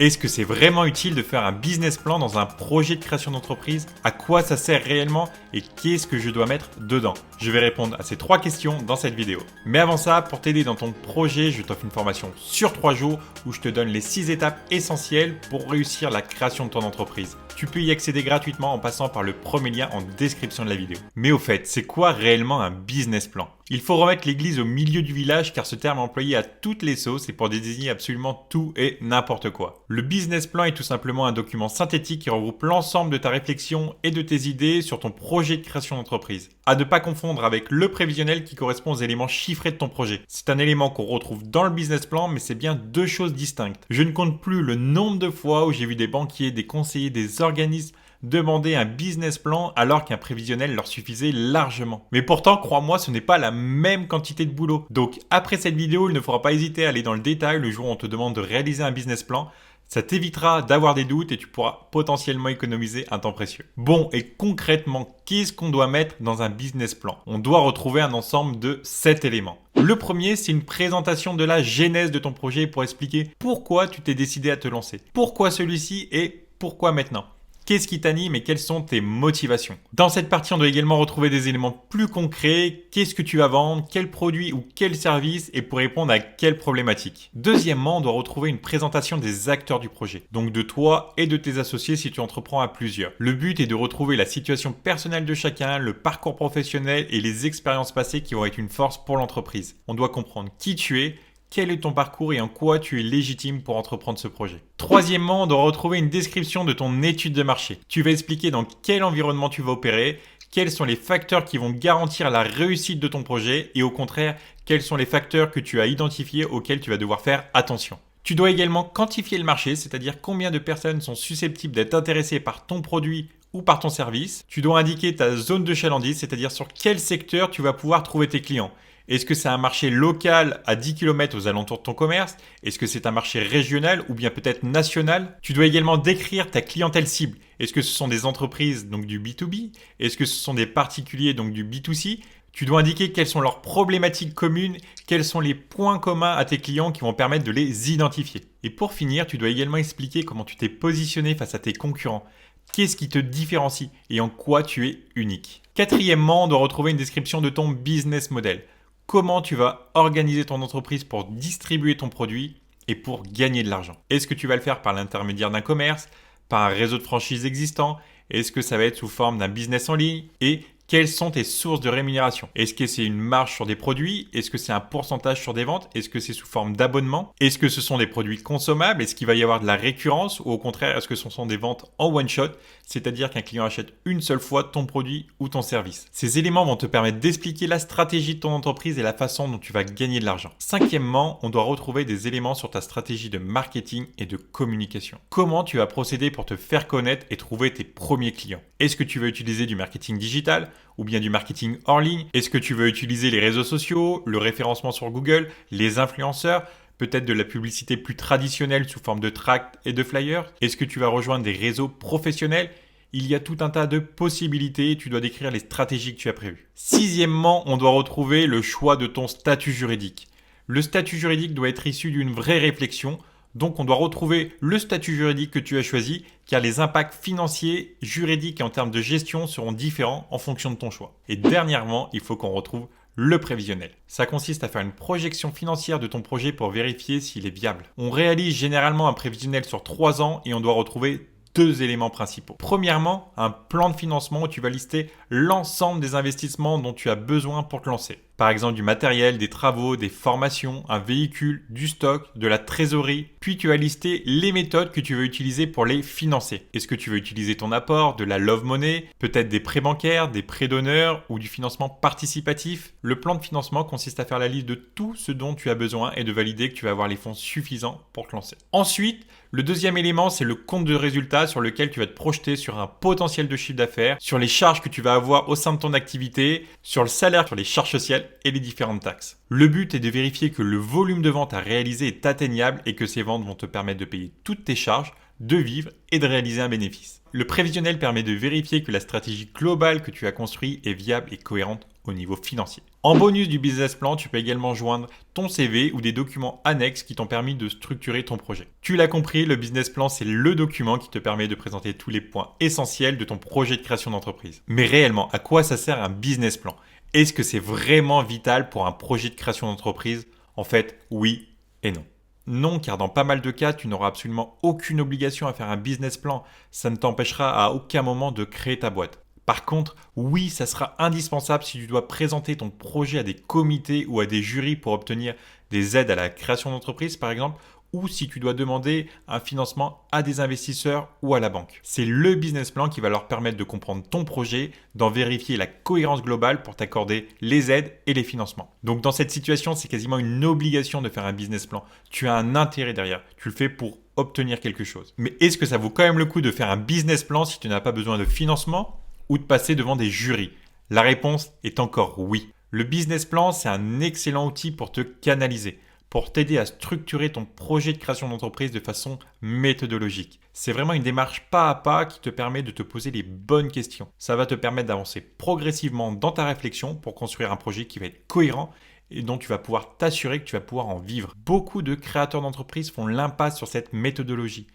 Est-ce que c'est vraiment utile de faire un business plan dans un projet de création d'entreprise? À quoi ça sert réellement et qu'est-ce que je dois mettre dedans? Je vais répondre à ces 3 questions dans cette vidéo. Mais avant ça, pour t'aider dans ton projet, je t'offre une formation sur 3 jours où je te donne les 6 étapes essentielles pour réussir la création de ton entreprise. Tu peux y accéder gratuitement en passant par le premier lien en description de la vidéo. Mais au fait, c'est quoi réellement un business plan? Il faut remettre l'église au milieu du village car ce terme est employé à toutes les sauces et pour désigner absolument tout et n'importe quoi. Le business plan est tout simplement un document synthétique qui regroupe l'ensemble de ta réflexion et de tes idées sur ton projet de création d'entreprise. À ne pas confondre avec le prévisionnel qui correspond aux éléments chiffrés de ton projet. C'est un élément qu'on retrouve dans le business plan mais c'est bien 2 choses distinctes. Je ne compte plus le nombre de fois où j'ai vu des banquiers, des conseillers, des organismes demander un business plan alors qu'un prévisionnel leur suffisait largement. Mais pourtant, crois-moi, ce n'est pas la même quantité de boulot. Donc après cette vidéo, il ne faudra pas hésiter à aller dans le détail le jour où on te demande de réaliser un business plan. Ça t'évitera d'avoir des doutes et tu pourras potentiellement économiser un temps précieux. Bon, et concrètement, qu'est-ce qu'on doit mettre dans un business plan? On doit retrouver un ensemble de 7 éléments. Le premier, c'est une présentation de la genèse de ton projet pour expliquer pourquoi tu t'es décidé à te lancer. Pourquoi celui-ci et pourquoi maintenant? Qu'est-ce qui t'anime et quelles sont tes motivations? Dans cette partie, on doit également retrouver des éléments plus concrets. Qu'est-ce que tu vas vendre? Quel produit ou quel service? Et pour répondre à quelle problématique? Deuxièmement, on doit retrouver une présentation des acteurs du projet. Donc de toi et de tes associés si tu entreprends à plusieurs. Le but est de retrouver la situation personnelle de chacun, le parcours professionnel et les expériences passées qui vont être une force pour l'entreprise. On doit comprendre qui tu es, quel est ton parcours et en quoi tu es légitime pour entreprendre ce projet. Troisièmement, on doit retrouver une description de ton étude de marché. Tu vas expliquer dans quel environnement tu vas opérer, quels sont les facteurs qui vont garantir la réussite de ton projet et au contraire, quels sont les facteurs que tu as identifiés auxquels tu vas devoir faire attention. Tu dois également quantifier le marché, c'est-à-dire combien de personnes sont susceptibles d'être intéressées par ton produit ou par ton service. Tu dois indiquer ta zone de chalandise, c'est-à-dire sur quel secteur tu vas pouvoir trouver tes clients. Est-ce que c'est un marché local à 10 km aux alentours de ton commerce? Est-ce que c'est un marché régional ou bien peut-être national? Tu dois également décrire ta clientèle cible. Est-ce que ce sont des entreprises, donc du B2B? Est-ce que ce sont des particuliers, donc du B2C? Tu dois indiquer quelles sont leurs problématiques communes, quels sont les points communs à tes clients qui vont permettre de les identifier. Et pour finir, tu dois également expliquer comment tu t'es positionné face à tes concurrents. Qu'est-ce qui te différencie et en quoi tu es unique? Quatrièmement, on doit retrouver une description de ton business model. Comment tu vas organiser ton entreprise pour distribuer ton produit et pour gagner de l'argent? Est-ce que tu vas le faire par l'intermédiaire d'un commerce, par un réseau de franchises existant? Est-ce que ça va être sous forme d'un business en ligne? Et quelles sont tes sources de rémunération? Est-ce que c'est une marge sur des produits? Est-ce que c'est un pourcentage sur des ventes? Est-ce que c'est sous forme d'abonnement? Est-ce que ce sont des produits consommables? Est-ce qu'il va y avoir de la récurrence? Ou au contraire, est-ce que ce sont des ventes en one shot? C'est-à-dire qu'un client achète une seule fois ton produit ou ton service. Ces éléments vont te permettre d'expliquer la stratégie de ton entreprise et la façon dont tu vas gagner de l'argent. Cinquièmement, on doit retrouver des éléments sur ta stratégie de marketing et de communication. Comment tu vas procéder pour te faire connaître et trouver tes premiers clients? Est-ce que tu vas utiliser du marketing digital ou bien du marketing hors ligne? Est-ce que tu veux utiliser les réseaux sociaux, le référencement sur Google, les influenceurs? Peut-être de la publicité plus traditionnelle sous forme de tracts et de flyers? Est-ce que tu vas rejoindre des réseaux professionnels? Il y a tout un tas de possibilités et tu dois décrire les stratégies que tu as prévues. Sixièmement, on doit retrouver le choix de ton statut juridique. Le statut juridique doit être issu d'une vraie réflexion. Donc on doit retrouver le statut juridique que tu as choisi car les impacts financiers, juridiques et en termes de gestion seront différents en fonction de ton choix. Et dernièrement, il faut qu'on retrouve le prévisionnel. Ça consiste à faire une projection financière de ton projet pour vérifier s'il est viable. On réalise généralement un prévisionnel sur 3 ans et on doit retrouver 2 éléments principaux. Premièrement, un plan de financement où tu vas lister l'ensemble des investissements dont tu as besoin pour te lancer. Par exemple du matériel, des travaux, des formations, un véhicule, du stock, de la trésorerie. Puis tu vas lister les méthodes que tu veux utiliser pour les financer. Est-ce que tu veux utiliser ton apport, de la love money, peut-être des prêts bancaires, des prêts d'honneur ou du financement participatif? Le plan de financement consiste à faire la liste de tout ce dont tu as besoin et de valider que tu vas avoir les fonds suffisants pour te lancer. Ensuite, le deuxième élément, c'est le compte de résultat sur lequel tu vas te projeter sur un potentiel de chiffre d'affaires, sur les charges que tu vas avoir au sein de ton activité, sur le salaire, sur les charges sociales et les différentes taxes. Le but est de vérifier que le volume de vente à réaliser est atteignable et que ces ventes vont te permettre de payer toutes tes charges, de vivre et de réaliser un bénéfice. Le prévisionnel permet de vérifier que la stratégie globale que tu as construite est viable et cohérente au niveau financier. En bonus du business plan, tu peux également joindre ton CV ou des documents annexes qui t'ont permis de structurer ton projet. Tu l'as compris, le business plan, c'est le document qui te permet de présenter tous les points essentiels de ton projet de création d'entreprise. Mais réellement, à quoi ça sert un business plan? Est-ce que c'est vraiment vital pour un projet de création d'entreprise? En fait, oui et non. Non, car dans pas mal de cas, tu n'auras absolument aucune obligation à faire un business plan. Ça ne t'empêchera à aucun moment de créer ta boîte. Par contre, oui, ça sera indispensable si tu dois présenter ton projet à des comités ou à des jurys pour obtenir des aides à la création d'entreprise, par exemple, ou si tu dois demander un financement à des investisseurs ou à la banque. C'est le business plan qui va leur permettre de comprendre ton projet, d'en vérifier la cohérence globale pour t'accorder les aides et les financements. Donc dans cette situation, c'est quasiment une obligation de faire un business plan. Tu as un intérêt derrière. Tu le fais pour obtenir quelque chose. Mais est-ce que ça vaut quand même le coup de faire un business plan si tu n'as pas besoin de financement ou de passer devant des jurys? La réponse est encore oui. Le business plan, c'est un excellent outil pour te canaliser, pour t'aider à structurer ton projet de création d'entreprise de façon méthodologique. C'est vraiment une démarche pas à pas qui te permet de te poser les bonnes questions. Ça va te permettre d'avancer progressivement dans ta réflexion pour construire un projet qui va être cohérent et dont tu vas pouvoir t'assurer que tu vas pouvoir en vivre. Beaucoup de créateurs d'entreprises font l'impasse sur cette méthodologie.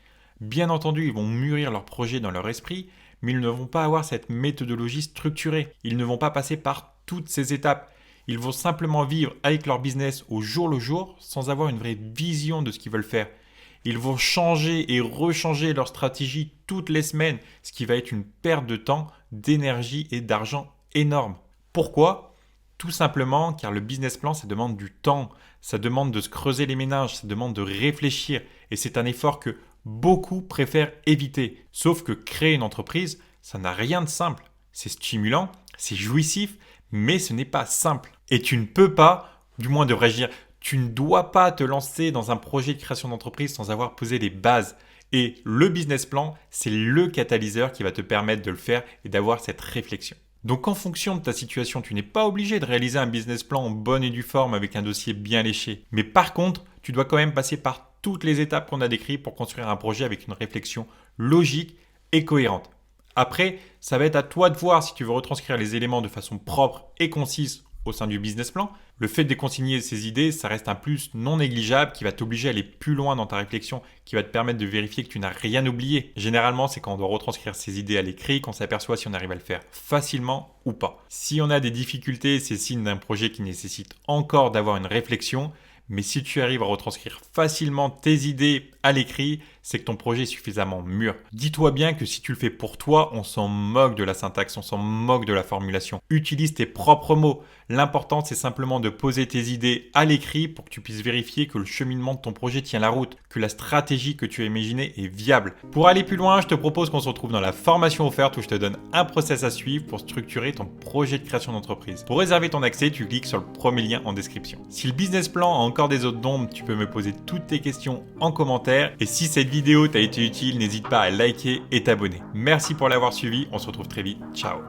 Bien entendu, ils vont mûrir leur projet dans leur esprit, mais ils ne vont pas avoir cette méthodologie structurée. Ils ne vont pas passer par toutes ces étapes. Ils vont simplement vivre avec leur business au jour le jour sans avoir une vraie vision de ce qu'ils veulent faire. Ils vont changer et rechanger leur stratégie toutes les semaines, ce qui va être une perte de temps, d'énergie et d'argent énorme. Pourquoi ? Tout simplement car le business plan, ça demande du temps, ça demande de se creuser les méninges, ça demande de réfléchir et c'est un effort que beaucoup préfèrent éviter. Sauf que créer une entreprise, ça n'a rien de simple. C'est stimulant, c'est jouissif, mais ce n'est pas simple. Et tu ne peux pas, du moins devrais-je dire, tu ne dois pas te lancer dans un projet de création d'entreprise sans avoir posé les bases. Et le business plan, c'est le catalyseur qui va te permettre de le faire et d'avoir cette réflexion. Donc en fonction de ta situation, tu n'es pas obligé de réaliser un business plan en bonne et due forme avec un dossier bien léché. Mais par contre, tu dois quand même passer par toutes les étapes qu'on a décrites pour construire un projet avec une réflexion logique et cohérente. Après, ça va être à toi de voir si tu veux retranscrire les éléments de façon propre et concise au sein du business plan. Le fait de consigner ces idées, ça reste un plus non négligeable qui va t'obliger à aller plus loin dans ta réflexion, qui va te permettre de vérifier que tu n'as rien oublié. Généralement, c'est quand on doit retranscrire ces idées à l'écrit qu'on s'aperçoit si on arrive à le faire facilement ou pas. Si on a des difficultés, c'est signe d'un projet qui nécessite encore d'avoir une réflexion. Mais si tu arrives à retranscrire facilement tes idées à l'écrit, c'est que ton projet est suffisamment mûr. Dis-toi bien que si tu le fais pour toi, on s'en moque de la syntaxe, on s'en moque de la formulation. Utilise tes propres mots. L'important, c'est simplement de poser tes idées à l'écrit pour que tu puisses vérifier que le cheminement de ton projet tient la route, que la stratégie que tu as imaginée est viable. Pour aller plus loin, je te propose qu'on se retrouve dans la formation offerte où je te donne un process à suivre pour structurer ton projet de création d'entreprise. Pour réserver ton accès, tu cliques sur le premier lien en description. Si le business plan a encore des zones d'ombre, tu peux me poser toutes tes questions en commentaire. Et si cette vidéo t'a été utile, n'hésite pas à liker et t'abonner. Merci pour l'avoir suivi, on se retrouve très vite. Ciao.